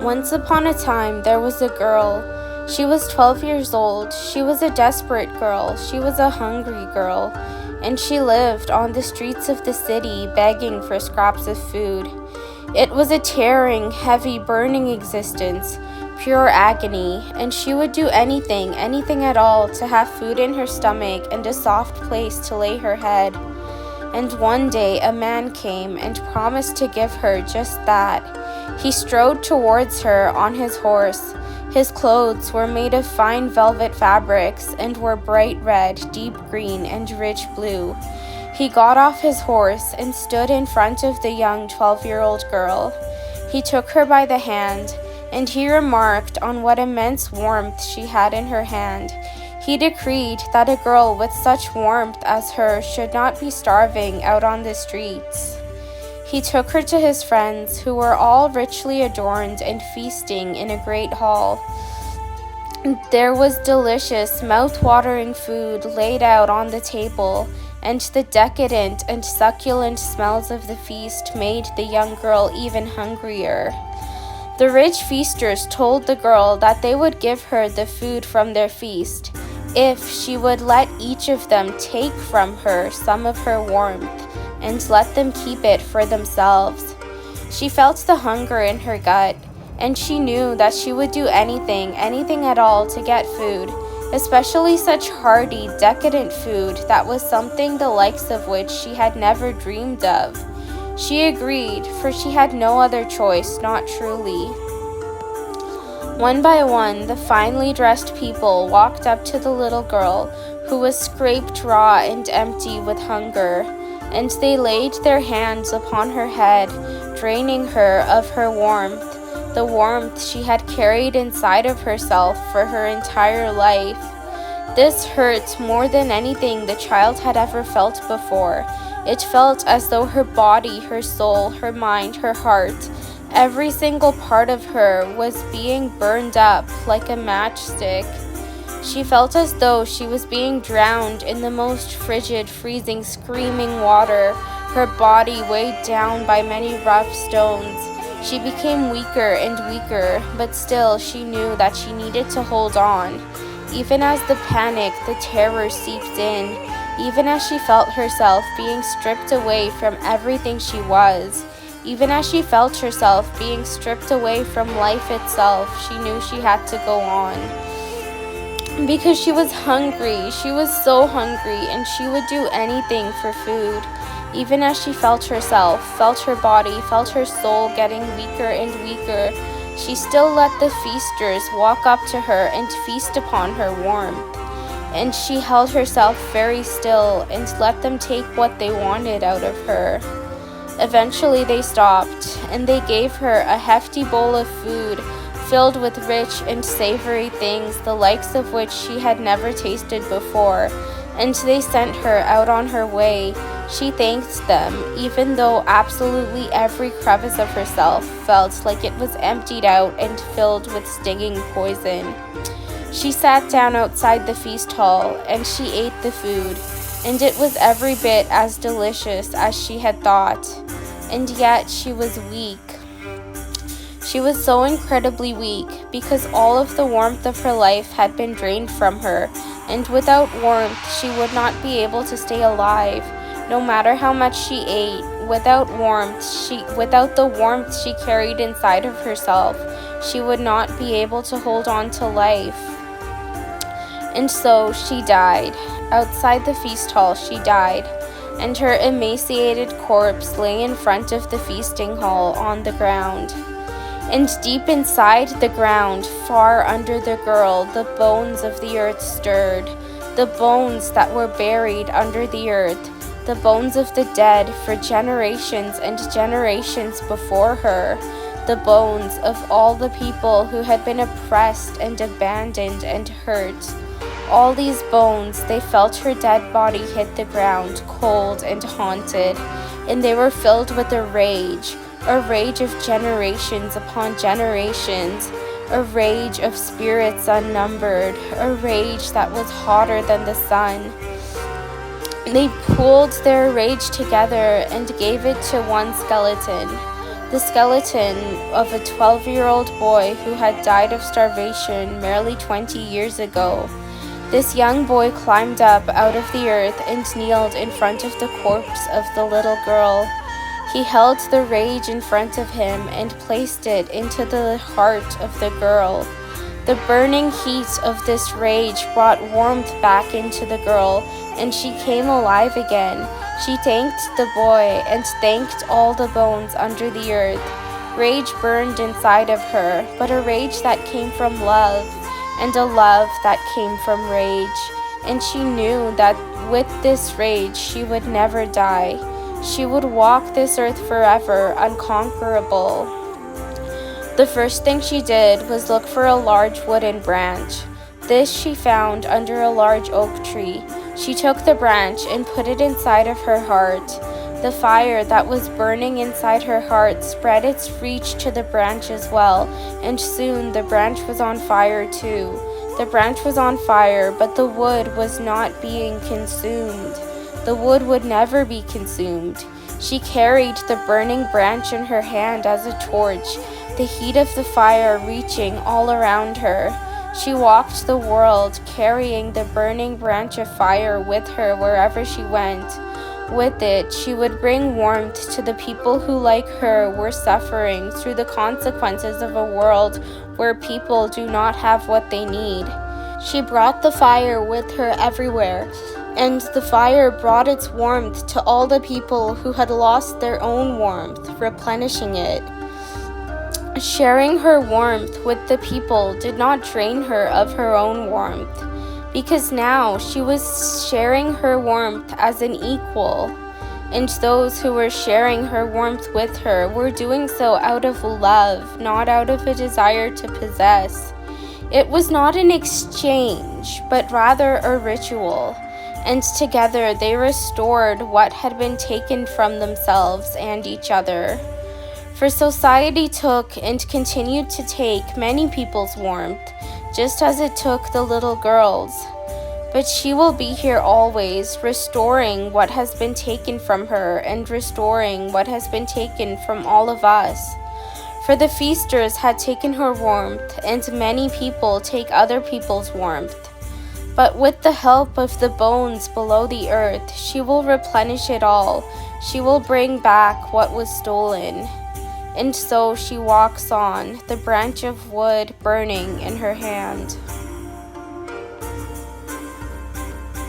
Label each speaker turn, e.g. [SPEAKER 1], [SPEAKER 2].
[SPEAKER 1] Once upon a time, there was a girl. She was 12 years old. She was a desperate girl. She was a hungry girl. And she lived on the streets of the city begging for scraps of food. It was a tearing, heavy, burning existence, pure agony, and she would do anything at all to have food in her stomach and a soft place to lay her head. And one day a man came and promised to give her just that. He strode towards her on his horse. His clothes were made of fine velvet fabrics and were bright red, deep green, and rich blue. He got off his horse and stood in front of the young 12-year-old girl. He took her by the hand, and he remarked on what immense warmth she had in her hand. He decreed that a girl with such warmth as her should not be starving out on the streets. He took her to his friends, who were all richly adorned and feasting in a great hall. There was delicious, mouth-watering food laid out on the table, and the decadent and succulent smells of the feast made the young girl even hungrier. The rich feasters told the girl that they would give her the food from their feast if she would let each of them take from her some of her warmth and let them keep it for themselves. She felt the hunger in her gut, and she knew that she would do anything at all to get food, especially such hearty, decadent food that was something the likes of which she had never dreamed of. She agreed, for she had no other choice, not truly. One by one, the finely dressed people walked up to the little girl, who was scraped raw and empty with hunger, and they laid their hands upon her head, draining her of her warmth, the warmth she had carried inside of herself for her entire life. This hurt more than anything the child had ever felt before. It felt as though her body, her soul, her mind, her heart, every single part of her was being burned up like a matchstick. She felt as though she was being drowned in the most frigid, freezing, screaming water, her body weighed down by many rough stones. She became weaker and weaker, but still she knew that she needed to hold on. Even as the panic, the terror seeped in, even as she felt herself being stripped away from everything she was, even as she felt herself being stripped away from life itself, she knew she had to go on. Because she was hungry, she was so hungry, and she would do anything for food. Even as she felt herself, felt her body, felt her soul getting weaker and weaker, she still let the feasters walk up to her and feast upon her warmth. And she held herself very still and let them take what they wanted out of her. Eventually they stopped, and they gave her a hefty bowl of food filled with rich and savory things, the likes of which she had never tasted before, and they sent her out on her way. She thanked them, even though absolutely every crevice of herself felt like it was emptied out and filled with stinging poison. She sat down outside the feast hall, and she ate the food, and it was every bit as delicious as she had thought. And yet she was weak. She was so incredibly weak because all of the warmth of her life had been drained from her, and without warmth she would not be able to stay alive. No matter how much she ate, without the warmth she carried inside of herself, she would not be able to hold on to life. And so she died. Outside the feast hall she died, and her emaciated corpse lay in front of the feasting hall on the ground. And deep inside the ground, far under the girl, the bones of the earth stirred, the bones that were buried under the earth, the bones of the dead for generations and generations before her, the bones of all the people who had been oppressed and abandoned and hurt. All these bones, they felt her dead body hit the ground, cold and haunted, and they were filled with a rage of generations upon generations, a rage of spirits unnumbered, a rage that was hotter than the sun. They pooled their rage together and gave it to one skeleton, the skeleton of a 12-year-old boy who had died of starvation merely 20 years ago. This young boy climbed up out of the earth and kneeled in front of the corpse of the little girl. He held the rage in front of him and placed it into the heart of the girl. The burning heat of this rage brought warmth back into the girl, and she came alive again. She thanked the boy and thanked all the bones under the earth. Rage burned inside of her, but a rage that came from love, and a love that came from rage. And she knew that with this rage she would never die. She would walk this earth forever, unconquerable. The first thing she did was look for a large wooden branch. This she found under a large oak tree. She took the branch and put it inside of her heart. The fire that was burning inside her heart spread its reach to the branch as well, and soon the branch was on fire too. The branch was on fire, but the wood was not being consumed. The wood would never be consumed. She carried the burning branch in her hand as a torch, the heat of the fire reaching all around her. She walked the world, carrying the burning branch of fire with her wherever she went. With it, she would bring warmth to the people who, like her, were suffering through the consequences of a world where people do not have what they need. She brought the fire with her everywhere, and the fire brought its warmth to all the people who had lost their own warmth, replenishing it. Sharing her warmth with the people did not drain her of her own warmth, because now she was sharing her warmth as an equal, and those who were sharing her warmth with her were doing so out of love, not out of a desire to possess. It was not an exchange, but rather a ritual, and together they restored what had been taken from themselves and each other. For society took and continued to take many people's warmth, just as it took the little girl's. But she will be here always, restoring what has been taken from her and restoring what has been taken from all of us. For the feasters had taken her warmth, and many people take other people's warmth. But with the help of the bones below the earth, she will replenish it all. She will bring back what was stolen. And so she walks on, the branch of wood burning in her hand.